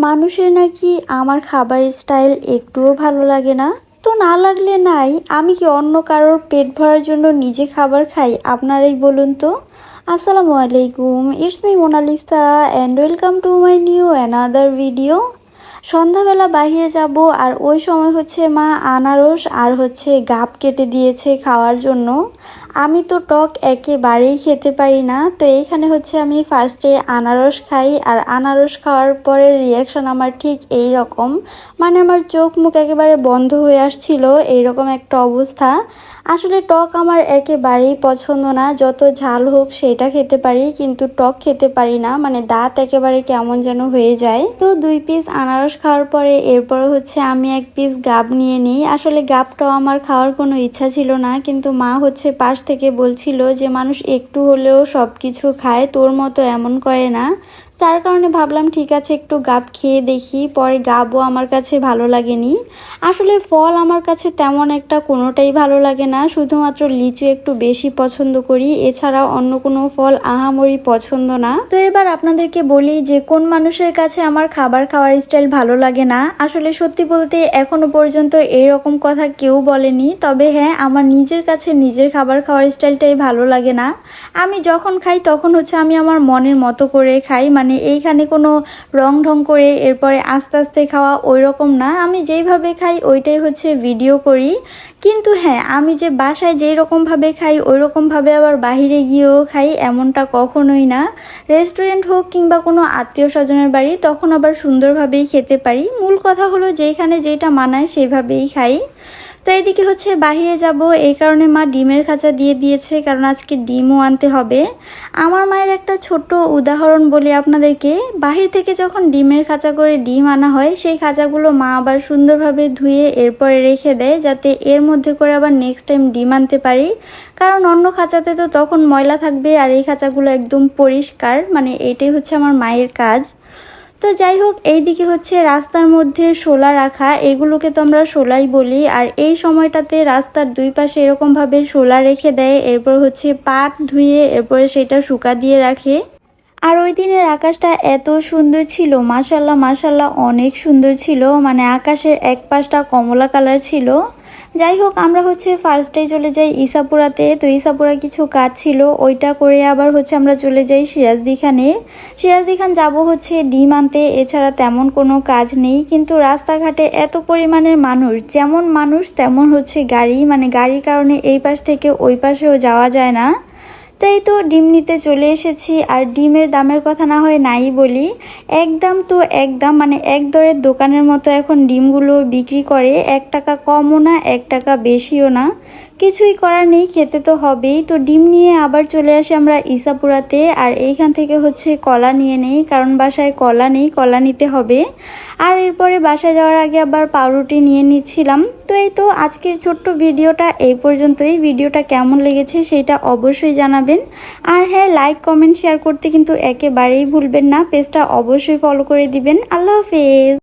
মানুষের নাকি আমার খাবার স্টাইল একটুও ভালো লাগে না। তো না লাগলে নাই, আমি কি অন্য কারোর পেট ভরার জন্য নিজে খাবার খাই? আপনারাই বলুন তো। আসসালামু আলাইকুম, it's me Monalisa and welcome to my new another video. সন্ধ্যাবেলা বাইরে যাব আর ওই সময় হচ্ছে মা আনারস আর হচ্ছে গাব কেটে দিয়েছে খাওয়ার জন্য। আমি তো টক একেবারেই খেতে পারি না, তো এইখানে হচ্ছে আমি ফার্স্টে আনারস খাই আর আনারস খাওয়ার পরে রিয়াকশন আমার ঠিক এই রকম, মানে আমার চোখ মুখ একেবারে বন্ধ হয়ে আসছিল, এইরকম একটা অবস্থা। আসলে টক আমার একেবারেই পছন্দ না, যত ঝাল হোক সেটা খেতে পারি কিন্তু টক খেতে পারি না, মানে দাঁত একেবারে কেমন যেন হয়ে যায়। তো 2 পিস আনারস খাওয়ার পরে এরপর হচ্ছে আমি 1 পিস গাব নিয়ে নিই। আসলে গাবটাও আমার খাওয়ার কোনো ইচ্ছা ছিল না, কিন্তু মা হচ্ছে পাশ থেকে বলছিল যে মানুষ একটু হলেও সব কিছু খায়, তোর মতো এমন করে না। তার কারণে ভাবলাম ঠিক আছে একটু গাব খেয়ে দেখি। পরে গাবও আমার কাছে ভালো লাগেনি। আসলে ফল আমার কাছে তেমন একটা কোনোটাই ভালো লাগে না, শুধুমাত্র লিচু একটু বেশি পছন্দ করি, এছাড়া অন্য কোনো ফল আহামরি পছন্দ না। তো এবার আপনাদেরকে বলি যে কোন মানুষের কাছে আমার খাবার খাওয়ার স্টাইল ভালো লাগে না। আসলে সত্যি বলতে এখনো পর্যন্ত এইরকম কথা কেউ বলেনি, তবে হ্যাঁ, আমার নিজের কাছে নিজের খাবার খাওয়ার স্টাইলটাই ভালো লাগে না। আমি যখন খাই তখন হচ্ছে আমি আমার মনের মতো করে খাই, মানে এইখানে কোনো রং ঢং করে এরপরে আস্তে আস্তে খাওয়া ওই রকম না। আমি যেইভাবে খাই ওইটাই হচ্ছে ভিডিও করি। কিন্তু হ্যাঁ, আমি যে বাসায় যেই রকমভাবে খাই ওই রকমভাবে আবার বাহিরে গিয়েও খাই এমনটা কখনোই না। রেস্টুরেন্ট হোক কিংবা কোনো আত্মীয় স্বজনের বাড়ি, তখন আবার সুন্দরভাবেই খেতে পারি। মূল কথা হলো যেইখানে যেটা মানায় সেইভাবেই খাই। তো এদিকে হচ্ছে বাহিরে যাব, এই কারণে মা ডিমের খাঁচা দিয়ে দিয়েছে, কারণ আজকে ডিমও আনতে হবে। আমার মায়ের একটা ছোট্ট উদাহরণ বলি আপনাদেরকে। বাহির থেকে যখন ডিমের খাঁচা করে ডিম আনা হয়, সেই খাঁচাগুলো মা আবার সুন্দরভাবে ধুয়ে এরপরে রেখে দেয়, যাতে এর মধ্যে করে আবার নেক্সট টাইম ডিম আনতে পারি। কারণ অন্য খাঁচাতে তো তখন ময়লা থাকবে, আর এই খাঁচাগুলো একদম পরিষ্কার, মানে এইটাই হচ্ছে আমার মায়ের কাজ। তো যাই হোক, এইদিকে হচ্ছে রাস্তার মধ্যে শোলা রাখা, এগুলোকে তো আমরা শোলাই বলি। আর এই সময়টাতে রাস্তার 2 পাশে এরকমভাবে শোলা রেখে দেয়, এরপর হচ্ছে পাট ধুয়ে এরপরে সেটা শুকা দিয়ে রাখে। আর ওই দিনের আকাশটা এত সুন্দর ছিল, মাশাল্লাহ মাশাল্লাহ, অনেক সুন্দর ছিল, মানে আকাশের এক পাশটা কমলা কালার ছিল। যাই হোক, আমরা হচ্ছে ফার্স্টে চলে যাই ইসাপুরাতে। তো ইসাপুরা কিছু কাজ ছিল, ওইটা করে আবার হচ্ছে আমরা চলে যাই সিরাজদিখানে। সিরাজদিখান যাব হচ্ছে ডিম আনতে, এছাড়া তেমন কোনো কাজ নেই। কিন্তু রাস্তাঘাটে এত পরিমাণের মানুষ, যেমন মানুষ তেমন হচ্ছে গাড়ি, মানে গাড়ির কারণে এই পাশ থেকে ওই পাশেও যাওয়া যায় না। তো এই তো ডিম নিতে চলে এসেছি। আর ডিমের দামের কথা না হয় নাই বলি, একদম তো একদম, মানে এক দরের দোকানের মতো এখন ডিমগুলো বিক্রি করে। 1 টাকা কমও না, 1 টাকা বেশিও না, কিছুই করার নেই, খেতে তো হবেই। তো ডিম নিয়ে আবার চলে আসি আমরা ইসাপুরাতে। আর এইখান থেকে হচ্ছে কলা নিয়ে নেই, কারণ বাসায় কলা নেই, কলা নিতে হবে। আর এরপরে বাসায় যাওয়ার আগে আবার পাউরুটি নিয়ে নিচ্ছিলাম। তো এই তো আজকের ছোট্ট ভিডিওটা এই পর্যন্তই। ভিডিওটা কেমন লেগেছে সেটা অবশ্যই জানাবেন। আর হ্যাঁ, লাইক কমেন্ট শেয়ার করতে কিন্তু একেবারেই ভুলবেন না। পেজটা অবশ্যই ফলো করে দিবেন। আল্লাহ হাফেজ।